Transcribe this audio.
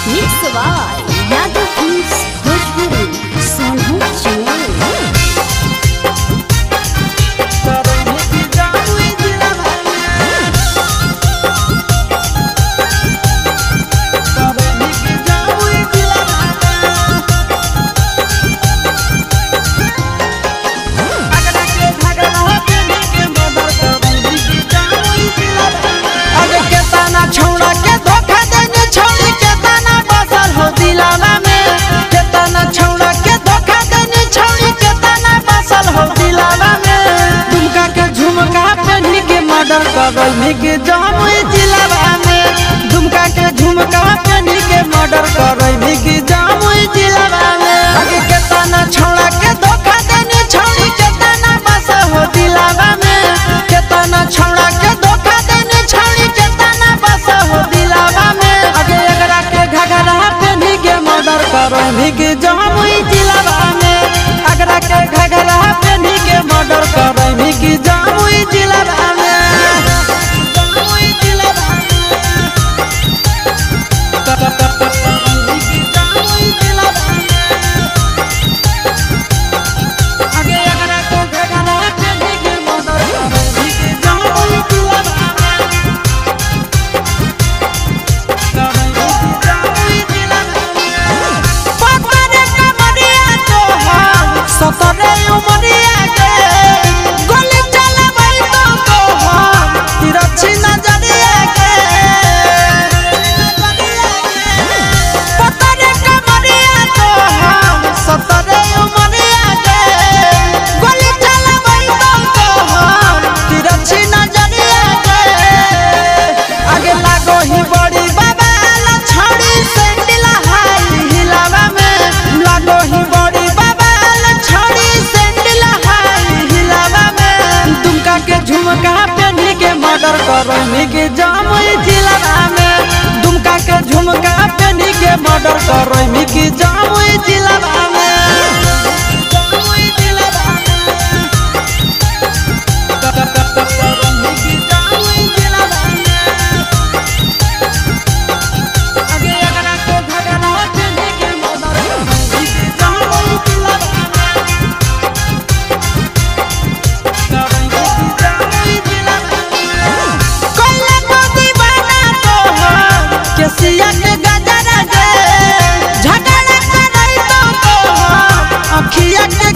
Mix by Yadav Films Bhojpuri Sonhu Chinoy। के जामुई जिला में दुमका के झुमका पहनी के मर्डर करई के जामुई जिला में आगे के तना छोड़ा के धोखा देनी छोड़ी के तना बस हो दिलावा में के तना छोड़ा के धोखा देनी छोड़ी के तना बस हो दिलावा में आगे एकरा के घगरा पहनी के मर्डर करई के जामुई जिला में एकरा के घगरा पहनी के मर्डर करई के जामुई जिला में। करनी के जामुई जिला में दुमका के झुमका पहनी के मर्डर करनी के जामुई जिला में। सिया के गजरा दे झगड़ा करई तो अखिया के